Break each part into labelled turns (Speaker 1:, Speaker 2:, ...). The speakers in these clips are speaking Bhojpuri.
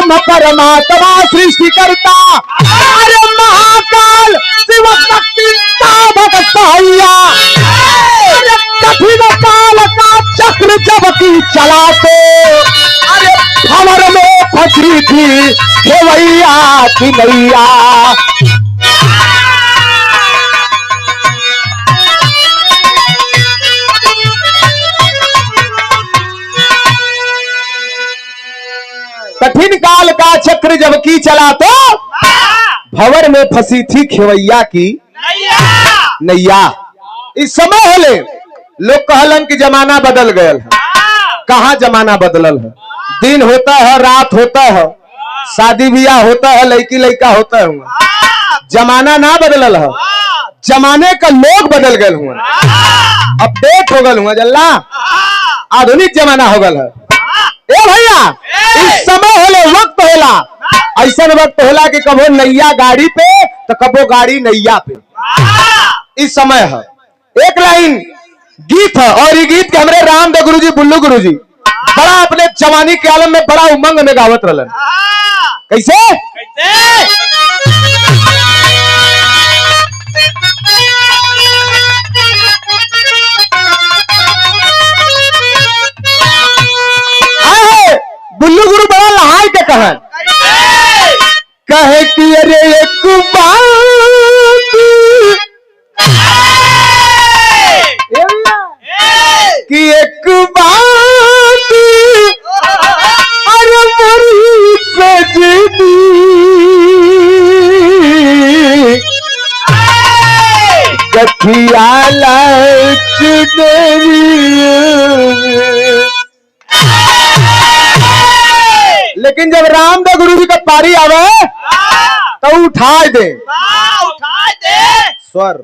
Speaker 1: ब्रह्म परमात्मा सृष्टि करता, अरे महाकाल शिव शक्ति साधक सहाया, अरे कठिन काल का चक्र जब की चलाते, अरे भंवर में फंसी थी खेवैया की नैया। कठिन काल का चक्र जब की चला तो भंवर में फंसी थी खेवैया की नैया। इस समय होले लोग कहलन कि जमाना बदल गया है। कहाँ जमाना बदलल है? दिन होता है, रात होता है, शादी ब्याह होता है, लड़की लड़का होता है। जमाना ना बदलल है, जमाने का लोग बदल गए हुए, अपडेट हो गए हुए, जल्ला आधुनिक जमाना हो गया है। ए भैया, इस समय होले वक्त होला, ऐसा वक्त होला कि कबो नैया गाड़ी पे तो कबो गाड़ी नैया पे। इस समय है एक लाइन गीत है, और ये गीत के हमारे रामदेव गुरु जी, बुल्लू गुरु जी बड़ा अपने जवानी के आलम में बड़ा उमंग में गावत रहलन। कैसे? बुल्लू गुरु बड़ा लहाई के कहन कहे कि अरे एक बात कि एक बात अरे मरी सजनी कथियाला लेकिन जब रामदेव गुरु जी का पारी आवे तो उठाए दे स्वर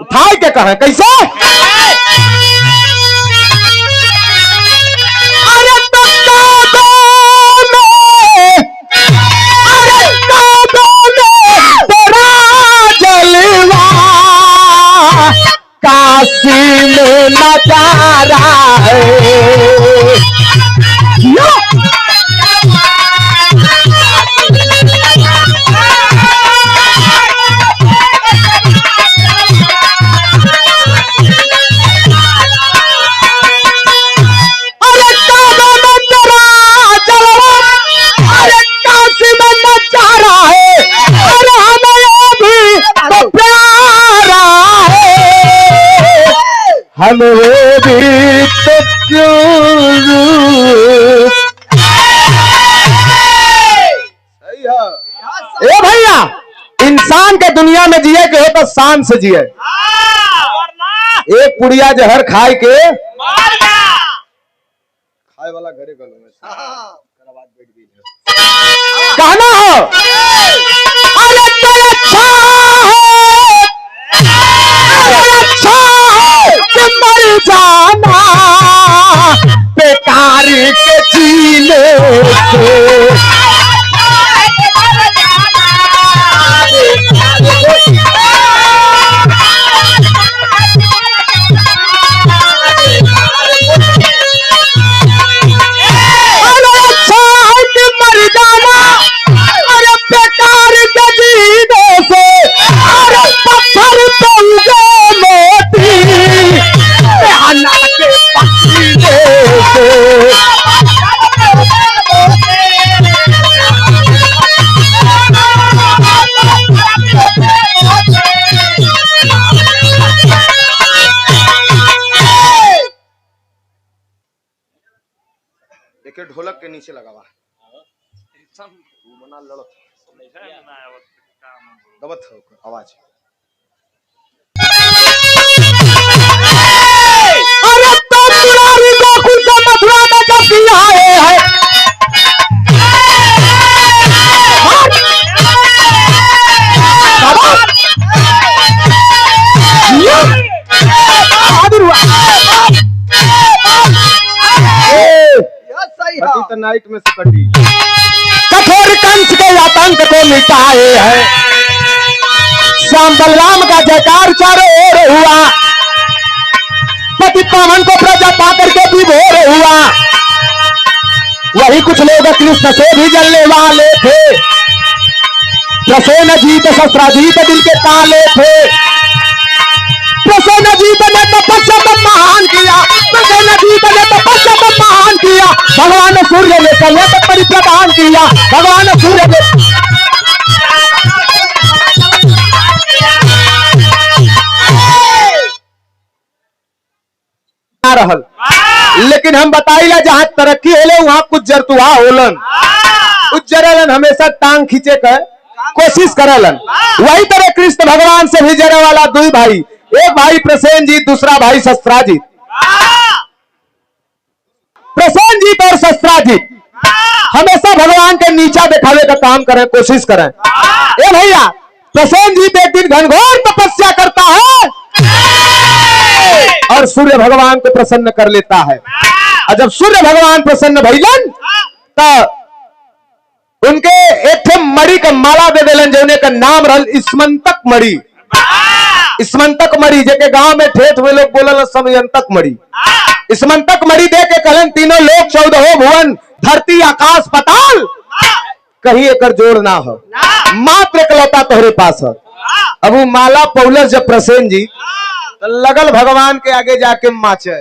Speaker 1: उठाए के कहा कैसे? अरे तेरा जलवा काशी में नजारा है। हमें भी तो सही है। ए भैया, इंसान के दुनिया में जिए के हो तो शान से जिए। एक पुड़िया जहर खाए के खाए वाला घरे कहना हो अरे अच्छा है मर जाना बेकार के जीने से। ढोलक के नीचे लगा हुआ दबत आवाज। अरे तो पुरानी गोकुल से मथुरा में जब आए हैं नाइट में सुकटी कठोर कंस के आतंक को मिटाए हैं। श्याम बलराम का जयकार चारों ओर हुआ, पति पावन को प्रजा पाकर के विभोर हुआ। वही कुछ लोग कृष्ण से भी जलने वाले थे। प्रसेनजीत शस्त्राजीत दिल के काले थे। प्रसेनजीत ने तपस्या को महान किया। प्रसेनजीत ने तपस्या को महान किया। भगवान सूर्य ने कन्या तक परिप्रदान किया। भगवान सूर्य ने रहल। लेकिन हम बताइला जहां तरक्की होले वहां कुछ जरतुआ होलन। उज्जरलन हमेशा टांग खींचे कर कोशिश करलन। वही तरह कृष्ण भगवान से भी जरे वाला दुई भाई, एक भाई प्रसेनजीत, दूसरा भाई शस्त्राजीत। प्रसेनजीत और शस्त्राजीत हमेशा भगवान के नीचा दिखावे का काम करें, कोशिश करें। ए भैया, प्रसेनजीत एक दिन घनघोर तपस्या करता है और सूर्य भगवान को प्रसन्न कर लेता है। और जब सूर्य भगवान प्रसन्न भइलन तो उनके एक मणि का माला दे दिलन, जो का नाम रहल स्मंतक मणि। स्मंतक मणि जेके गांव में ठेठ में लोग बोलल समयंतक मणि। स्मंतक मणि दे के कहलन तीनों लोग 14 भुवन धरती आकाश पाताल कहीं एकर जोड़ ना हो, मात्र एकलौता तोहरे पास है। अब वो माला पौलस जब प्रसेन जी तो लगल भगवान के आगे जाके माचे,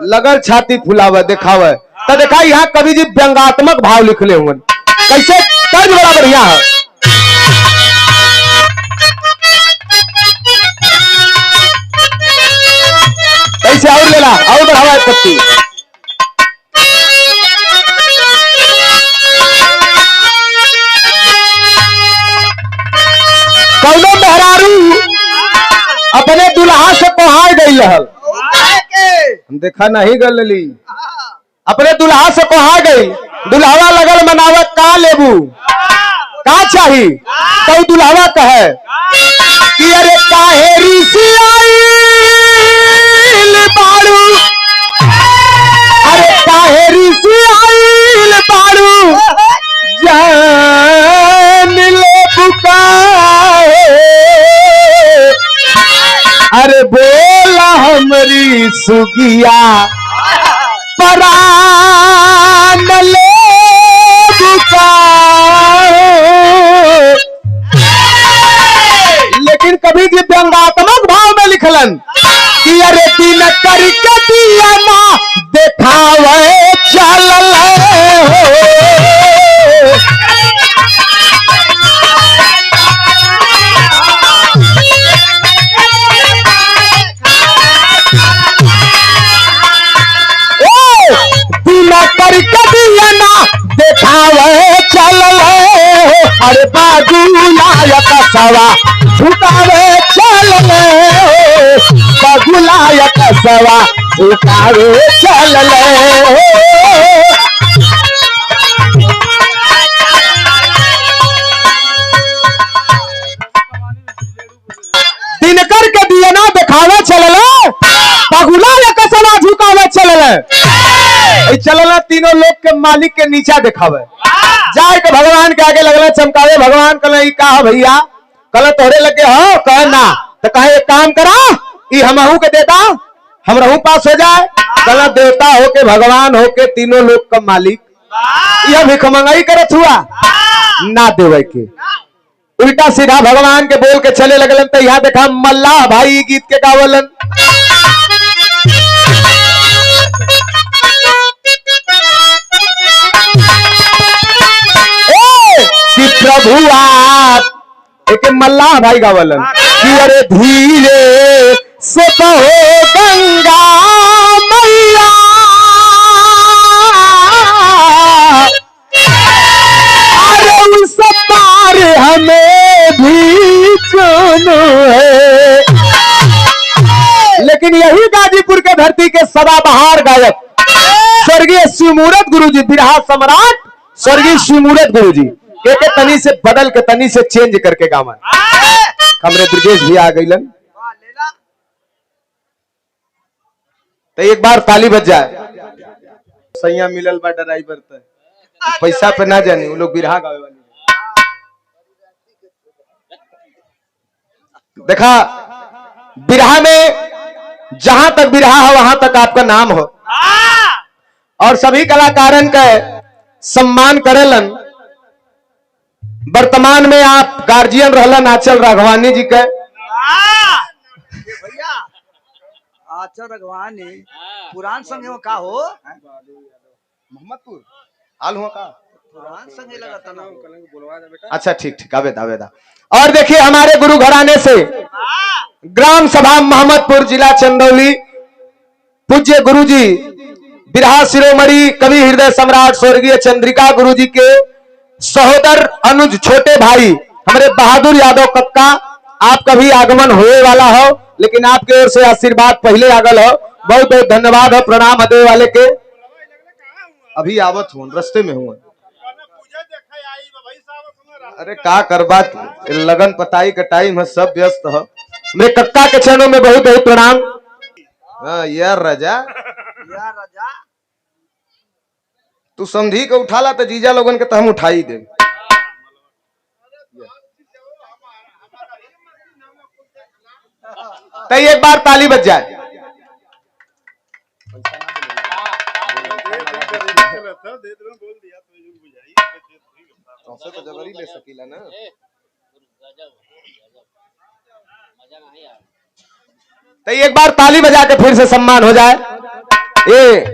Speaker 1: लगल छाती फुलावे दिखावे। तो देखा यहाँ कवि जी व्यंगात्मक भाव लिखले हुए, कैसे तर्ज बड़ा बढ़िया है। कैसे और लेला और बढ़ावा पत्ती। कौनो मेहरारू अपने दुल्हा से कोहार गई रहल, हम देखा नहीं गली। अपने दुल्हा से कोहा गई, दुल्हावा लगल मनावत का लेबू का चाही। तो दुल्हावा कहे कि अरे काहे ऋषि आइल बाड़ू, अरे काहे ऋषि आइल बाड़ू, जान ले पुकारे, अरे बोला हमरी सुगिया परान ले पुकारे। लेकिन कभी भी व्यंगात्मक भाव में लिखलन कि अरे दिन करके दिया ना देखावे चल करके दिया ना देखावे चल। अरे बाजू लायक सवा झुकावे चल, बाजू लायक सवा झुकावे चल। दिन करके दिया ना दिखावे चल, बगुला या कसवा झुकावे चल। चलना तीनों लोग के मालिक के नीचा दिखावे, जाए के भगवान के आगे लगल चमकावे। भगवान कहले का भैया, कहले तोहरे लगे हो, कहे ना तो कहे एक काम करा ई हमहू के देता, हमरहू पास हो जाए। कहला देवता होके भगवान होके तीनों लोग का मालिक यह भिखमंगाई करत हुआ ना देवे के, उल्टा सीधा भगवान के बोल के चले लगलन। तो यहाँ देखा मल्लाह भाई गीत के गावलन कि प्रभु आप, एक मल्लाह भाई गावलन कि अरे धीरे से बहो गंगा मैया, अरे उस पार हमें भी चुनो है। लेकिन यही गाजीपुर के धरती के सदाबहार गायक स्वर्गीय शिवमूरत गुरुजी, बिरहा सम्राट स्वर्गीय शिवमूरत गुरुजी के तनी से बदल के तनी से चेंज करके गावन हमरे ब्रजेश भी आ गईलन। तो एक बार ताली बज जाए, सैया मिलल बा ड्राइवर त पैसा पे ना जाने, वो लोग बिरहा गावे वाले। देखा बिरहा में जहां तक बिरहा है वहां तक आपका नाम हो, और सभी कलाकारन का सम्मान करेलन। वर्तमान में आप गार्जियन रहलन आंचल राघवानी जी के।
Speaker 2: भैया आचर रघवानी पुरान संग में का हो
Speaker 1: मोहम्मदपुर हाल हुआ का
Speaker 2: पुरान संग लगा था ना।
Speaker 1: अच्छा ठीक ठीक आवेदा आवेदा। और देखिए हमारे गुरु घराने से ग्राम सभा मोहम्मदपुर जिला चंदौली पूज्य गुरुजी बिरहा शिरोमणि कवि हृदय सम्राट स्वर्गीय चंद्रिका गुरुजी के सहोदर अनुज छोटे भाई हमारे बहादुर यादव कक्का आपका भी आगमन होने वाला हो, लेकिन आपके ओर से आशीर्वाद पहले आगल हो। बहुत बहुत धन्यवाद है, प्रणाम अदे वाले के। अभी आवत हूँ रस्ते में हूँ। अरे का करबा लगन पताई का टाइम है, सब व्यस्त है। मेरे कक्का के चरणों में बहुत बहुत प्रणाम। यार राजा तू समझी के उठाला तो जीजा लोगन के तो हम उठाई दे। तो एक बार ताली बज जाए। तो जबरी ले सकीला ना। तो एक बार ताली बजा के फिर से सम्मान हो जाए। ये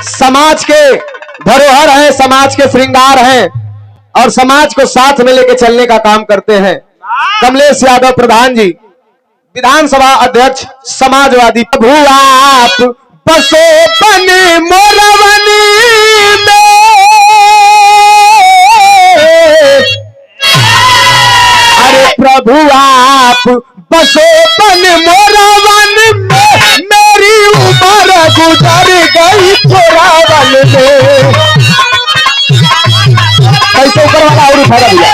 Speaker 1: समाज के धरोहर हैं, समाज के श्रृंगार हैं और समाज को साथ में लेके चलने का काम करते हैं। कमलेश यादव प्रधान जी विधानसभा अध्यक्ष समाजवादी। प्रभु आप बसो बने मोरवनी में, अरे प्रभु आप बसो बने मोरवन में, मेरी उम्र गुजर गई थोरावन में। कैसे ऊपर वाला और उठा दिया।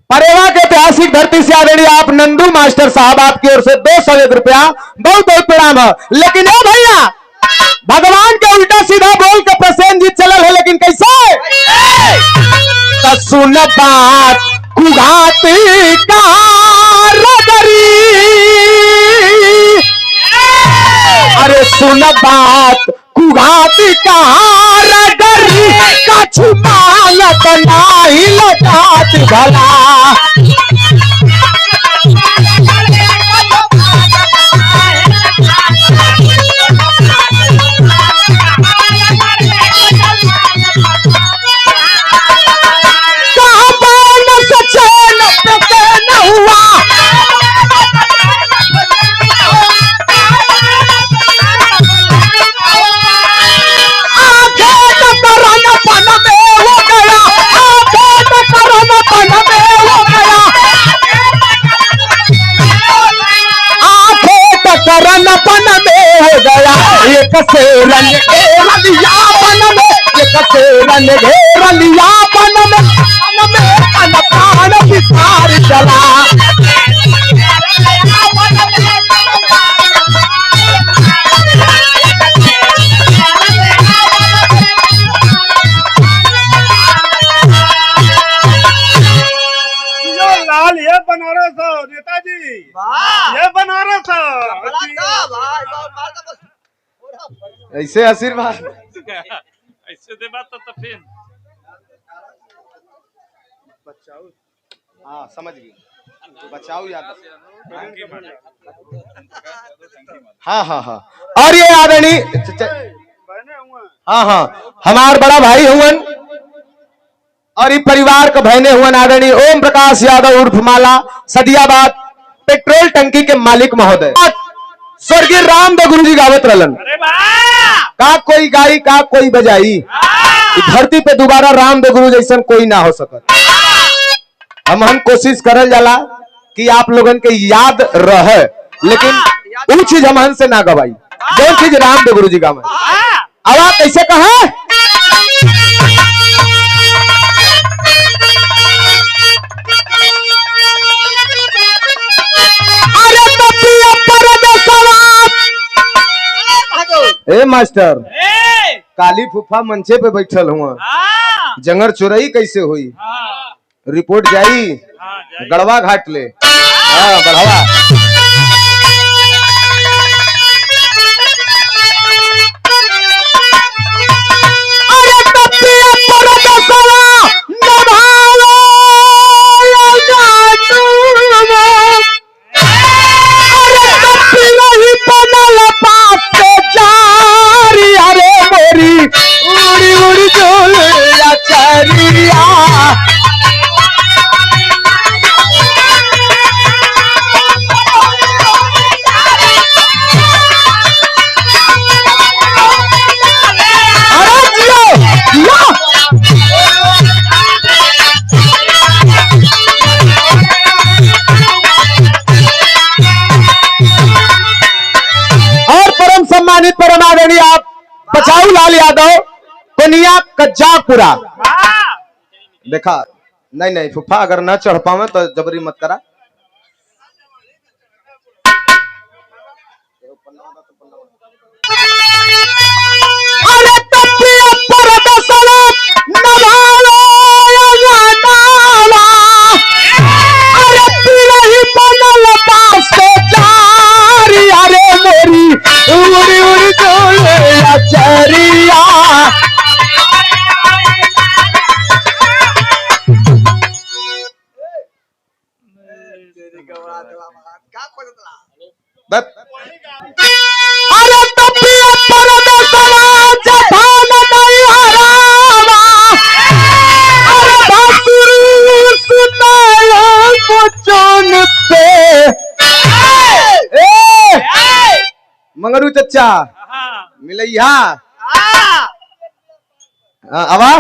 Speaker 1: परेवा के ऐतिहासिक धरती से आदरणीय आप नंदू मास्टर साहब आपकी ओर से 201 रुपया बहुत बहुत प्रणाम है। लेकिन ए भैया भगवान के उल्टा सीधा बोल के प्रसेनजीत चलल है, लेकिन कैसे सुन बात कुघाती कारगरी, अरे सुन बात कुघाती कारगरी, कछु मांगत नाही लजात भला। एक से रन घेरलिया बन में, एक से रन घेरलिया बन में तन प्राण विसार चला।
Speaker 3: लाल ये बनारस नेताजी, ये बनारस
Speaker 1: ऐसे आशीर्वाद
Speaker 3: ऐसे दे बात तो फिर
Speaker 1: बचाओ। हाँ समझ गई, बचाओ याद। हाँ हाँ हाँ। और ये आदरणीय हाँ हाँ हमार बड़ा भाई हुवन और ये परिवार का बहने हुवन आदरणीय ओम प्रकाश यादव उर्फ माला सदियाबाद पेट्रोल टंकी के मालिक महोदय। स्वर्गीय रामदेव गुरु जी गावत रहलन, का कोई गाई का कोई बजाई, धरती पे दोबारा रामदेव गुरु जैसन कोई ना हो सकत। हम कोशिश करल जाला कि आप लोगन के याद रहे, लेकिन वो चीज हम से ना गवाई जो चीज रामदेव गुरु जी गावे। अब आप कैसे कहा ए मास्टर काली फूफा मंचे पे बैठल हुआ, जंगर चोरई कैसे हुई? रिपोर्ट जाई गड़वा घाट ले। हाँ बढ़ावा। सम्मानित परमादरणीय आप बचाऊ लाल यादव कोनिया कज्जापुरा। देखा नहीं नहीं फूफा अगर न चढ़ पावे तो जबरी मत करा। अरे तपिया पर दसला नभालो नाला, अरे पिरही बनल पास से जारी, अरे मोरी उड़ी उड़ी डोले चरिया। अरे तपिया पर दसला जठान नहीं हरावा, अरे भासुर सुनाया मुचन पे। मंगरू चचा मिलैया आवा।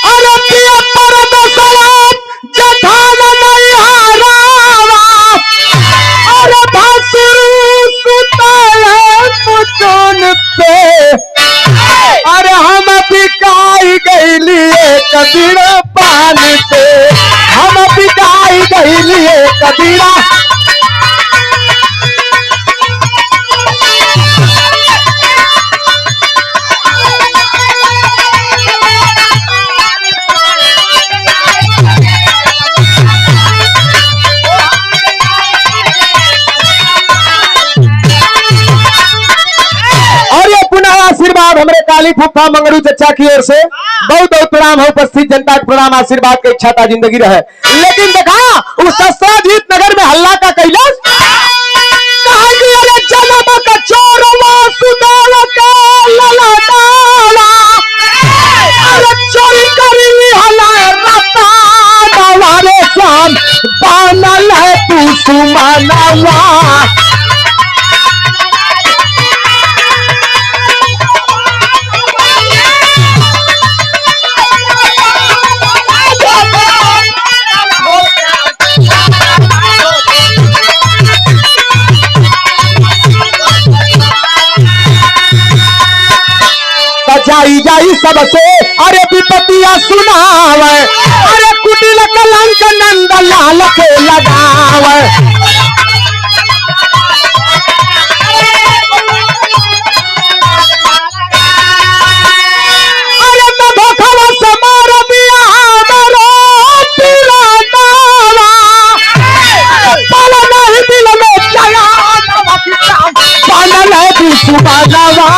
Speaker 1: अरे पिया पर दसला जठान नहीं हरावा, अरे भासुर सुनाया मुचन पे। अरे हम बिकाई गईलिए कबीरा पान पे, हम बिकाई गईलिए कबीरा। आशीर्वाद हमरे काली फूफा मंगरू चचा की ओर से बहुत बहुत प्रणाम है। उपस्थित जनता के प्रणाम, आशीर्वाद के इच्छा था जिंदगी रहे। लेकिन देखा उस शस्त्राजीत नगर में हल्ला का कैलाश कहा कि अरे जन्म का चोरवा सुदाल का ललटाला, अरे चोरी करी हला रता नवारे शाम बानल है तू सुमानवा। जाई जाई सबसे अरे विपतिया सुनावे, अरे कुटिल कलंक नंद लाल के लगावे। अरे मैं धोखावा से मार दिया मरो पीला दावा, पाला नहीं दिल में जया नवा की शाम बानल है तू सुबानवा।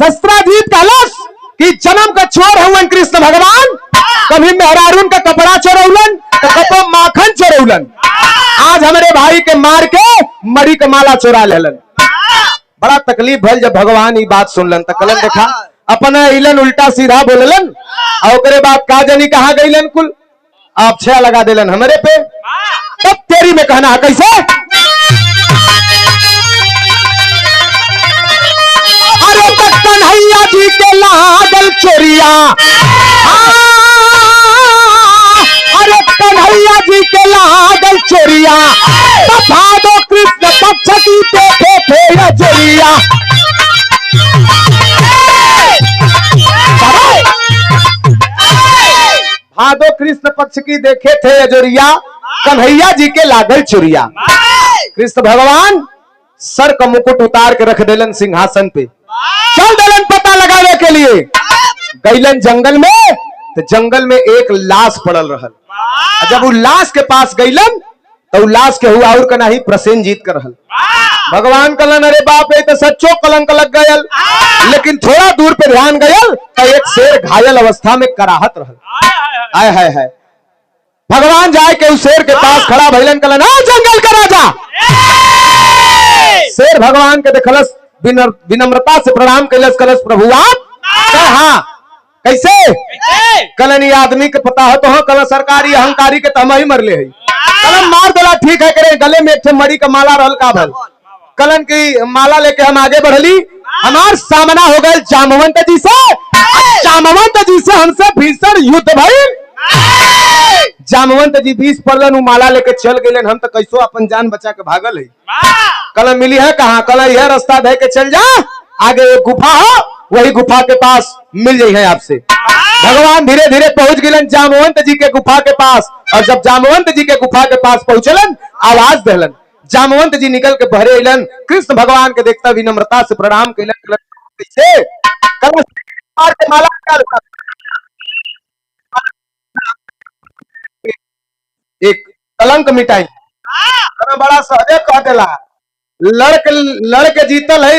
Speaker 1: शस्त्राजीत कलश कि जन्म का चोर हुआ कृष्ण भगवान, कभी मेहरारून का कपड़ा चोरौलन तो कपो माखन चोरौलन। आज हमारे भाई के मार के मरी के माला चोरा लेलन। बड़ा तकलीफ भल जब भगवान ये बात सुनलन तो कलन देखा अपना इलन उल्टा सीधा बोललन और ओकरे बाद का जनी कहा गईलन कुल आप छह लगा देलन हमारे पे। तब तेरी में कहना है कैसे अरे कन्हैया जी के लागल चोरिया, अरे कन्हैया जी के लागल चोरिया, भादो कृष्ण पक्ष की देखे थे जोरिया। भादो कृष्ण पक्ष की देखे थे अजोरिया, कन्हैया जी के लागल चुरिया। कृष्ण भगवान सर का मुकुट उतार के रख देलन सिंहासन पे, चल देलन पता लगावे के लिए। गईलन जंगल में, तो जंगल में एक लाश पड़ल रहल। जब वो लाश के पास गईलन तो लाश के हुआ और का नहीं प्रसेनजीत कर रहल। भगवान कहलन अरे बाप रे तो सच्चो कलंक लग गयल। लेकिन थोड़ा दूर पे ध्यान गयल तो एक शेर घायल अवस्था में कराहत रहल। आय हाय हाय। भगवान जाए के उस शेर के पास खड़ा भइलन, कहलन आ जंगल का राजा। शेर भगवान के देखलस, विनम्रता से प्रणाम कैलस, कलस प्रभु आप? हाँ। कैसे? कलन ये आदमी के पता हो तो हाँ, कल सरकारी अहंकारी के तम ही मरले है। कलन मार देला ठीक है, करे गले में एक मड़ी का माला रहल का भल। कलन की माला लेके हम आगे बढ़ली, हमार सामना हो गए जामवंत जी से। जामवंत जी से हमसे भीषण युद्ध भइल। जामवंत जी 20 पड़लन, उ माला लेके चल गए। हम तो कैसो अपन जान बचा के भागल है। कलन मिली है कहाँ? कलन यह रास्ता दे के चल जा, आगे एक गुफा हो, वही गुफा के पास मिल जाई है आपसे। भगवान धीरे धीरे पहुंच गए जामवंत जी के गुफा के पास। और जब जामवंत जी के गुफा के पास पहुंचलन, आवाज देलन। जामवंत जी निकल के बहरे अलन। कृष्ण भगवान के देखता विनम्रता से प्रणाम कैलन। कैसे? माला एक कलंक मिटाई, बड़ा सहजे कह देला। लड़के जीतल है।